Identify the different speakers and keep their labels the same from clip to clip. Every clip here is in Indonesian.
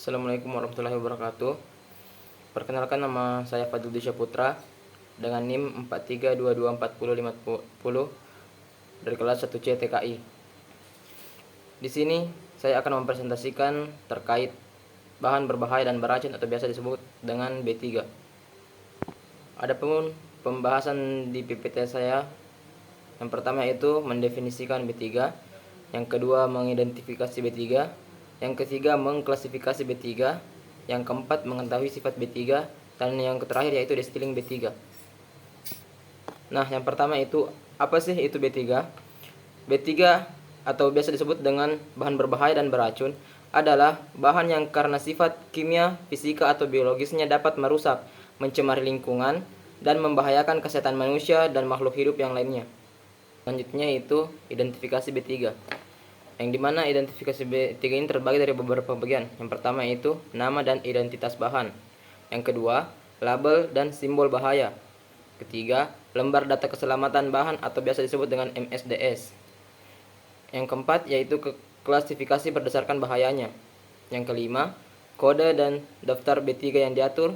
Speaker 1: Assalamualaikum warahmatullahi wabarakatuh. Perkenalkan, nama saya Fadil Disha Putra dengan NIM 43224050 dari kelas 1C TKI. Di sini saya akan mempresentasikan terkait bahan berbahaya dan beracun atau biasa disebut dengan B3. Adapun pembahasan di PPT saya, yang pertama itu mendefinisikan B3, yang kedua mengidentifikasi B3, yang ketiga mengklasifikasi B3, yang keempat mengetahui sifat B3, dan yang terakhir yaitu distilling B3. Nah, yang pertama itu apa sih itu B3? B3 atau biasa disebut dengan bahan berbahaya dan beracun adalah bahan yang karena sifat kimia, fisika atau biologisnya dapat merusak, mencemari lingkungan, dan membahayakan kesehatan manusia dan makhluk hidup yang lainnya. Selanjutnya itu identifikasi B3. Yang dimana identifikasi B3 ini terbagi dari beberapa bagian. Yang pertama itu nama dan identitas bahan. Yang kedua, label dan simbol bahaya. Ketiga, lembar data keselamatan bahan atau biasa disebut dengan MSDS. Yang keempat yaitu klasifikasi berdasarkan bahayanya. Yang kelima, kode dan daftar B3 yang diatur.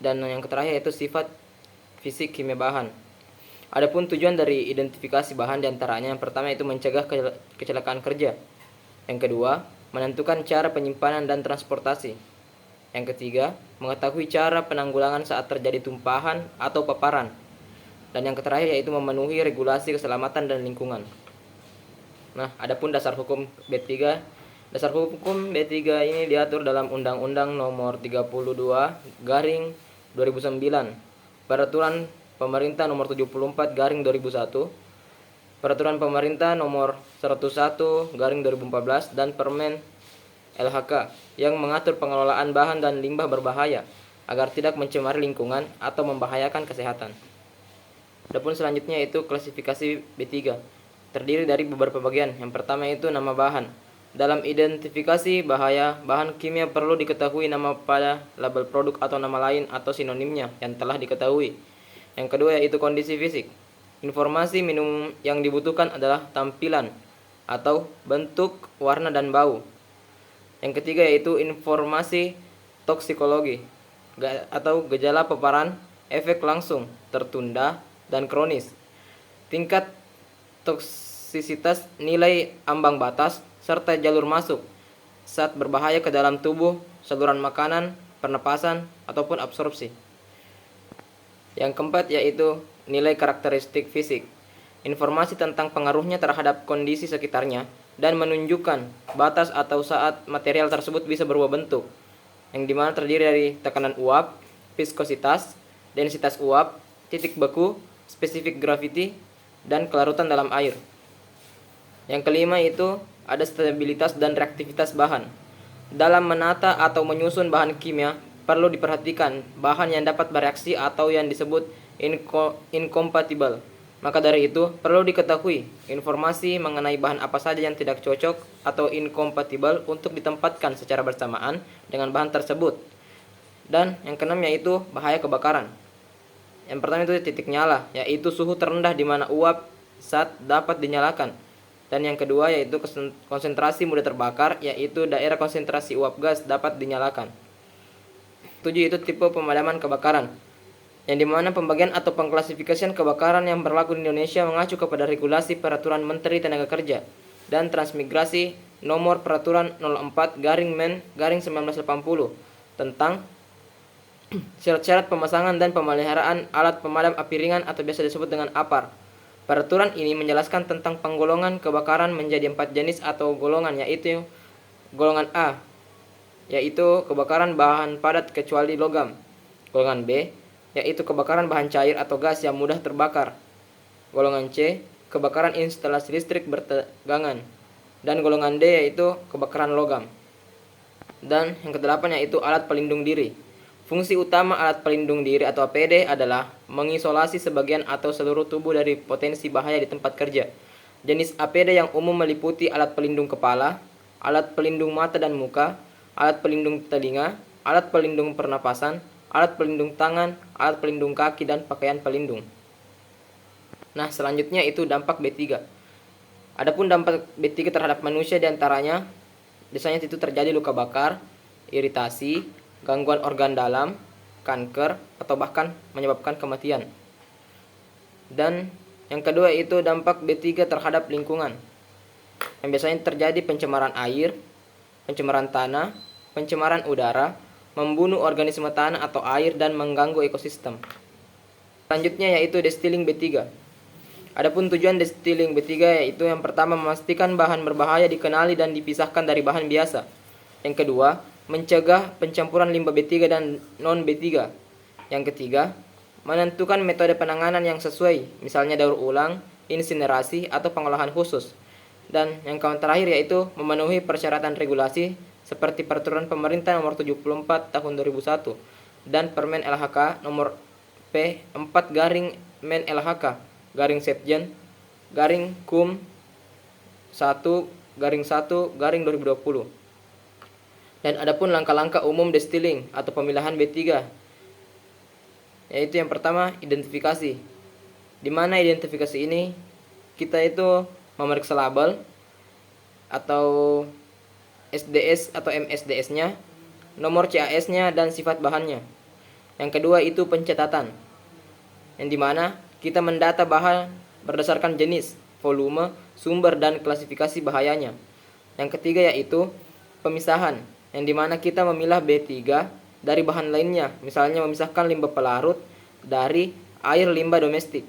Speaker 1: Dan yang terakhir yaitu sifat fisik kimia bahan. Adapun tujuan dari identifikasi bahan diantaranya yang pertama itu mencegah kecelakaan kerja. Yang kedua, menentukan cara penyimpanan dan transportasi. Yang ketiga, mengetahui cara penanggulangan saat terjadi tumpahan atau paparan. Dan yang terakhir yaitu memenuhi regulasi keselamatan dan lingkungan. Nah, adapun dasar hukum B3. Dasar hukum B3 ini diatur dalam Undang-Undang Nomor 32/2009, Peraturan Pemerintah Nomor 74/2001, Peraturan Pemerintah Nomor 101/2014, dan Permen LHK yang mengatur pengelolaan bahan dan limbah berbahaya agar tidak mencemari lingkungan atau membahayakan kesehatan. Adapun selanjutnya itu klasifikasi B3. Terdiri dari beberapa bagian. Yang pertama itu nama bahan. Dalam identifikasi bahaya bahan kimia perlu diketahui nama pada label produk atau nama lain atau sinonimnya yang telah diketahui. Yang kedua yaitu kondisi fisik. Informasi minum yang dibutuhkan adalah tampilan atau bentuk, warna, dan bau. Yang ketiga yaitu informasi toksikologi atau gejala paparan, efek langsung, tertunda, dan kronis. Tingkat toksisitas, nilai ambang batas, serta jalur masuk saat berbahaya ke dalam tubuh, saluran makanan, pernapasan, ataupun absorpsi. Yang keempat yaitu nilai karakteristik fisik. Informasi tentang pengaruhnya terhadap kondisi sekitarnya dan menunjukkan batas atau saat material tersebut bisa berubah bentuk, yang dimana terdiri dari tekanan uap, viskositas, densitas uap, titik beku, spesifik gravity, dan kelarutan dalam air. Yang kelima itu ada stabilitas dan reaktivitas bahan. Dalam menata atau menyusun bahan kimia, perlu diperhatikan bahan yang dapat bereaksi atau yang disebut incompatible. Maka dari itu, perlu diketahui informasi mengenai bahan apa saja yang tidak cocok atau incompatible untuk ditempatkan secara bersamaan dengan bahan tersebut. Dan yang keenam yaitu bahaya kebakaran. Yang pertama itu titik nyala, yaitu suhu terendah di mana uap zat dapat dinyalakan. Dan yang kedua yaitu konsentrasi mudah terbakar, yaitu daerah konsentrasi uap gas dapat dinyalakan. 7 itu tipe pemadaman kebakaran, yang dimana pembagian atau pengklasifikasian kebakaran yang berlaku di Indonesia mengacu kepada regulasi Peraturan Menteri Tenaga Kerja dan Transmigrasi Nomor Peraturan 04/Men/1980 tentang syarat-syarat pemasangan dan pemeliharaan alat pemadam api ringan atau biasa disebut dengan APAR. Peraturan ini menjelaskan tentang penggolongan kebakaran menjadi 4 jenis atau golongan, yaitu golongan A, yaitu kebakaran bahan padat kecuali logam. Golongan B, yaitu kebakaran bahan cair atau gas yang mudah terbakar. Golongan C, kebakaran instalasi listrik bertegangan. Dan golongan D yaitu kebakaran logam. Dan yang kedelapan yaitu alat pelindung diri. Fungsi utama alat pelindung diri atau APD adalah mengisolasi sebagian atau seluruh tubuh dari potensi bahaya di tempat kerja. Jenis APD yang umum meliputi alat pelindung kepala, alat pelindung mata dan muka, alat pelindung telinga, alat pelindung pernapasan, alat pelindung tangan, alat pelindung kaki, dan pakaian pelindung. Nah, selanjutnya itu dampak B3. Adapun dampak B3 terhadap manusia diantaranya biasanya itu terjadi luka bakar, iritasi, gangguan organ dalam, kanker, atau bahkan menyebabkan kematian. Dan yang kedua itu dampak B3 terhadap lingkungan, yang biasanya terjadi pencemaran air, pencemaran tanah, pencemaran udara, membunuh organisme tanah atau air, dan mengganggu ekosistem. Selanjutnya yaitu distilling B3. Adapun tujuan distilling B3 yaitu yang pertama memastikan bahan berbahaya dikenali dan dipisahkan dari bahan biasa. Yang kedua, mencegah pencampuran limbah B3 dan non B3. Yang ketiga, menentukan metode penanganan yang sesuai, misalnya daur ulang, insinerasi, atau pengolahan khusus. Dan yang terakhir yaitu memenuhi persyaratan regulasi seperti Peraturan Pemerintah Nomor 74 Tahun 2001 dan Permen LHK Nomor P4 LHK Setjen Kum 1 1 2020. Dan adapun langkah-langkah umum distilling atau pemilahan B3, yaitu yang pertama identifikasi. Di mana identifikasi ini kita itu memeriksa label atau SDS atau MSDS-nya, nomor CAS-nya, dan sifat bahannya. Yang kedua itu pencatatan, yang dimana kita mendata bahan berdasarkan jenis, volume, sumber, dan klasifikasi bahayanya. Yang ketiga yaitu pemisahan, yang dimana kita memilah B3 dari bahan lainnya, misalnya memisahkan limbah pelarut dari air limbah domestik.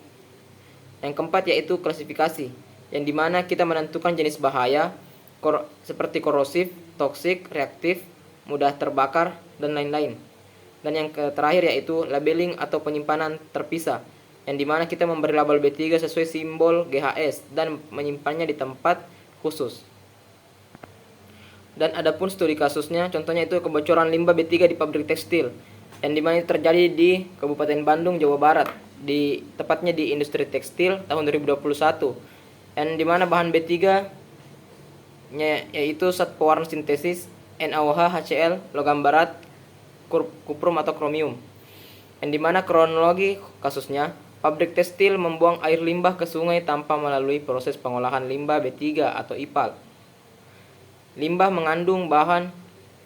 Speaker 1: Yang keempat yaitu klasifikasi, yang dimana kita menentukan jenis bahaya seperti korosif, toksik, reaktif, mudah terbakar, dan lain-lain. Dan yang terakhir yaitu labeling atau penyimpanan terpisah, yang dimana kita memberi label B3 sesuai simbol GHS dan menyimpannya di tempat khusus. Dan adapun studi kasusnya, contohnya itu kebocoran limbah B3 di pabrik tekstil, yang dimana terjadi di Kabupaten Bandung, Jawa Barat, tepatnya di industri tekstil tahun 2021, yang dimana bahan B3 yaitu zat pewarna sintesis NaOH, HCl, logam berat, kuprum atau kromium. Yang dimana kronologi kasusnya, pabrik tekstil membuang air limbah ke sungai tanpa melalui proses pengolahan limbah B3 atau IPAL. Limbah mengandung bahan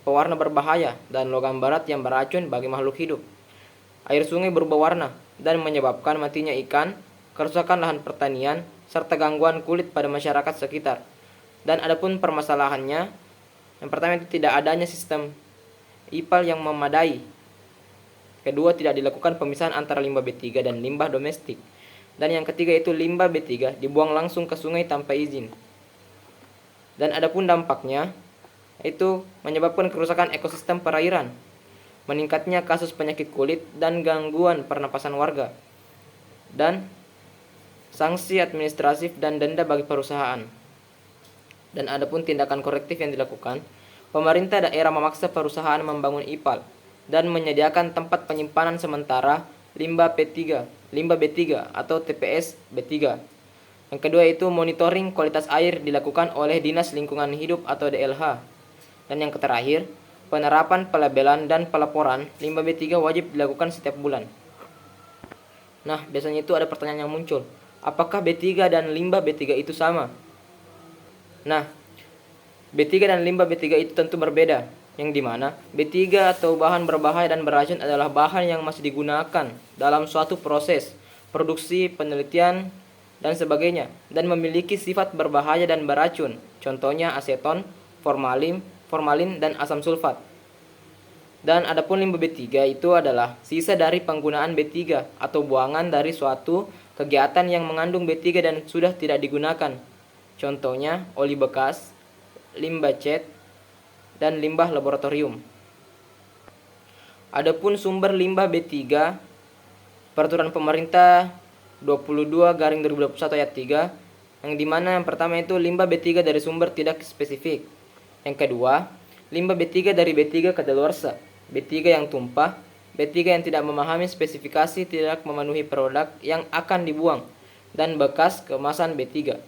Speaker 1: pewarna berbahaya dan logam berat yang beracun bagi makhluk hidup. Air sungai berubah warna dan menyebabkan matinya ikan, kerusakan lahan pertanian, serta gangguan kulit pada masyarakat sekitar. Dan adapun permasalahannya, yang pertama itu tidak adanya sistem IPAL yang memadai. Kedua, tidak dilakukan pemisahan antara limbah B3 dan limbah domestik. Dan yang ketiga itu limbah B3 dibuang langsung ke sungai tanpa izin. Dan adapun dampaknya, itu menyebabkan kerusakan ekosistem perairan, meningkatnya kasus penyakit kulit dan gangguan pernapasan warga, dan sanksi administratif dan denda bagi perusahaan. Dan adapun tindakan korektif yang dilakukan, pemerintah daerah memaksa perusahaan membangun IPAL dan menyediakan tempat penyimpanan sementara limbah B3 atau TPS B3. Yang kedua itu monitoring kualitas air dilakukan oleh Dinas Lingkungan Hidup atau DLH. Dan yang terakhir, penerapan pelabelan dan pelaporan limbah B3 wajib dilakukan setiap bulan. Nah, biasanya itu ada pertanyaan yang muncul. Apakah B3 dan limbah B3 itu sama? Nah, B3 dan limbah B3 itu tentu berbeda, yang dimana B3 atau bahan berbahaya dan beracun adalah bahan yang masih digunakan dalam suatu proses, produksi, penelitian, dan sebagainya, dan memiliki sifat berbahaya dan beracun, contohnya aseton, formalin, dan asam sulfat. Dan adapun limbah B3 itu adalah sisa dari penggunaan B3 atau buangan dari suatu kegiatan yang mengandung B3 dan sudah tidak digunakan. Contohnya oli bekas, limbah cat, dan limbah laboratorium. Adapun sumber limbah B3, Peraturan Pemerintah 22/2021 ayat 3, yang dimana yang pertama itu limbah B3 dari sumber tidak spesifik. Yang kedua, limbah B3 dari B3 kadaluarsa, B3 yang tumpah, B3 yang tidak memahami spesifikasi tidak memenuhi produk yang akan dibuang, dan bekas kemasan B3.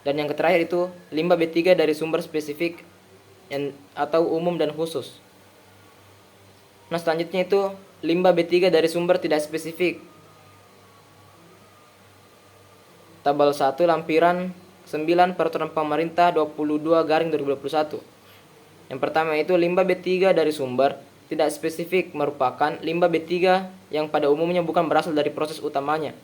Speaker 1: Dan yang terakhir itu limbah B3 dari sumber spesifik atau umum dan khusus. Nah, selanjutnya itu limbah B3 dari sumber tidak spesifik. Tabel 1 lampiran 9 Peraturan Pemerintah 22/2021. Yang pertama itu limbah B3 dari sumber tidak spesifik merupakan limbah B3 yang pada umumnya bukan berasal dari proses utamanya,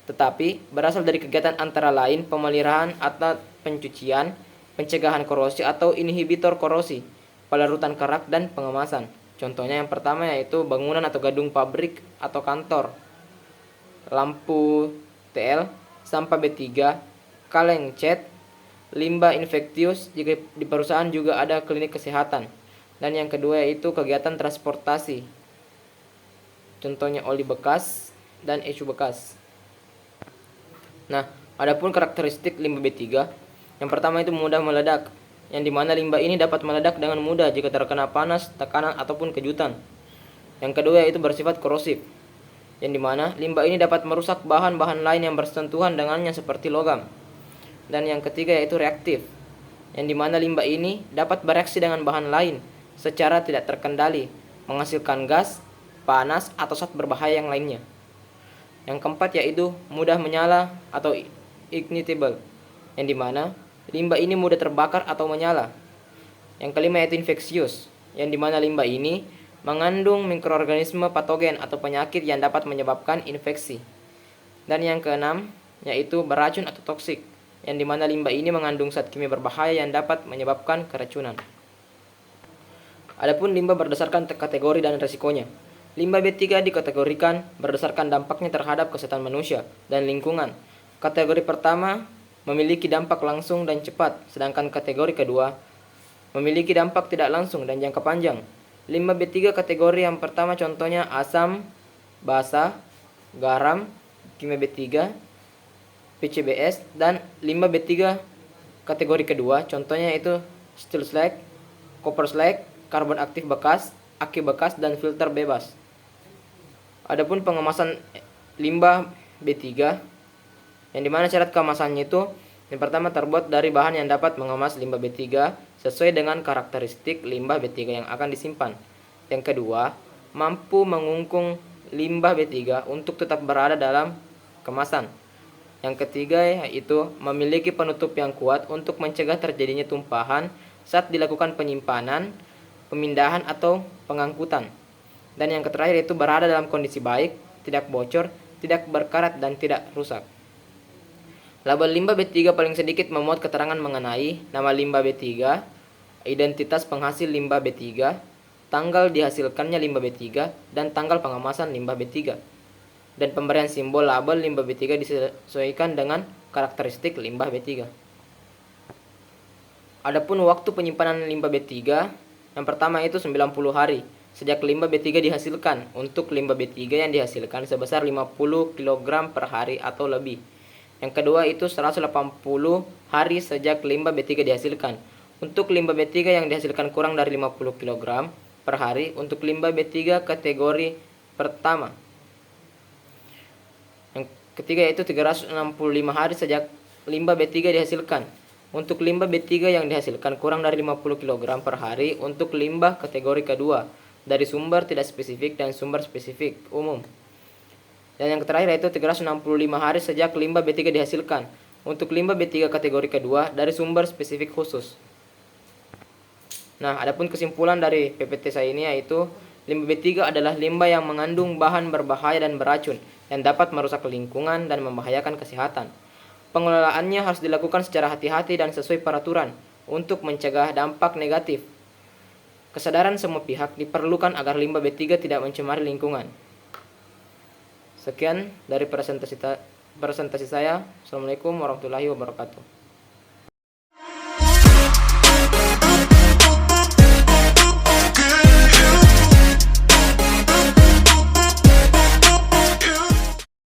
Speaker 1: tetapi berasal dari kegiatan antara lain pemeliharaan atau pencucian, pencegahan korosi atau inhibitor korosi, pelarutan kerak, dan pengemasan. Contohnya yang pertama yaitu bangunan atau gedung pabrik atau kantor, lampu TL, sampah B3, kaleng cat, limbah infektius jika di perusahaan juga ada klinik kesehatan. Dan yang kedua yaitu kegiatan transportasi, contohnya oli bekas dan isu bekas. Nah, adapun karakteristik limbah B3, yang pertama itu mudah meledak, yang dimana limbah ini dapat meledak dengan mudah jika terkena panas, tekanan, ataupun kejutan. Yang kedua yaitu bersifat korosif, yang dimana limbah ini dapat merusak bahan-bahan lain yang bersentuhan dengannya seperti logam. Dan yang ketiga yaitu reaktif, yang dimana limbah ini dapat bereaksi dengan bahan lain secara tidak terkendali, menghasilkan gas, panas, atau zat berbahaya yang lainnya. Yang keempat yaitu mudah menyala atau ignitable, yang dimana limbah ini mudah terbakar atau menyala. Yang kelima yaitu infeksius, yang dimana limbah ini mengandung mikroorganisme patogen atau penyakit yang dapat menyebabkan infeksi. Dan yang keenam yaitu beracun atau toksik, yang dimana limbah ini mengandung zat kimia berbahaya yang dapat menyebabkan keracunan. Adapun limbah berdasarkan kategori dan resikonya. Limbah B3 dikategorikan berdasarkan dampaknya terhadap kesehatan manusia dan lingkungan. Kategori pertama memiliki dampak langsung dan cepat, sedangkan kategori kedua memiliki dampak tidak langsung dan jangka panjang. Limbah B3 kategori yang pertama contohnya asam, basa, garam, kimia B3, PCBS, dan limbah B3 kategori kedua contohnya itu steel slag, copper slag, karbon aktif bekas, aki bekas, dan filter bebas. Adapun pengemasan limbah B3, yang dimana syarat kemasannya itu yang pertama terbuat dari bahan yang dapat mengemas limbah B3 sesuai dengan karakteristik limbah B3 yang akan disimpan. Yang kedua, mampu mengungkung limbah B3 untuk tetap berada dalam kemasan. Yang ketiga yaitu memiliki penutup yang kuat untuk mencegah terjadinya tumpahan saat dilakukan penyimpanan, pemindahan, atau pengangkutan. Dan yang terakhir itu berada dalam kondisi baik, tidak bocor, tidak berkarat, dan tidak rusak. Label limbah B3 paling sedikit memuat keterangan mengenai nama limbah B3, identitas penghasil limbah B3, tanggal dihasilkannya limbah B3, dan tanggal pengemasan limbah B3. Dan pemberian simbol label limbah B3 disesuaikan dengan karakteristik limbah B3. Adapun waktu penyimpanan limbah B3, yang pertama itu 90 hari sejak limbah B3 dihasilkan untuk limbah B3 yang dihasilkan sebesar 50 kg per hari atau lebih. Yang kedua itu 180 hari sejak limbah B3 dihasilkan untuk limbah B3 yang dihasilkan kurang dari 50 kg per hari untuk limbah B3 kategori pertama. Yang ketiga yaitu 365 hari sejak limbah B3 dihasilkan untuk limbah B3 yang dihasilkan kurang dari 50 kg per hari untuk limbah kategori kedua dari sumber tidak spesifik dan sumber spesifik umum. Dan yang terakhir yaitu 365 hari sejak limbah B3 dihasilkan untuk limbah B3 kategori kedua dari sumber spesifik khusus. Nah, adapun kesimpulan dari PPT saya ini yaitu limbah B3 adalah limbah yang mengandung bahan berbahaya dan beracun yang dapat merusak lingkungan dan membahayakan kesehatan. Pengelolaannya harus dilakukan secara hati-hati dan sesuai peraturan untuk mencegah dampak negatif. Kesadaran semua pihak diperlukan agar limbah B3 tidak mencemari lingkungan. Sekian dari presentasi saya. Assalamualaikum warahmatullahi wabarakatuh.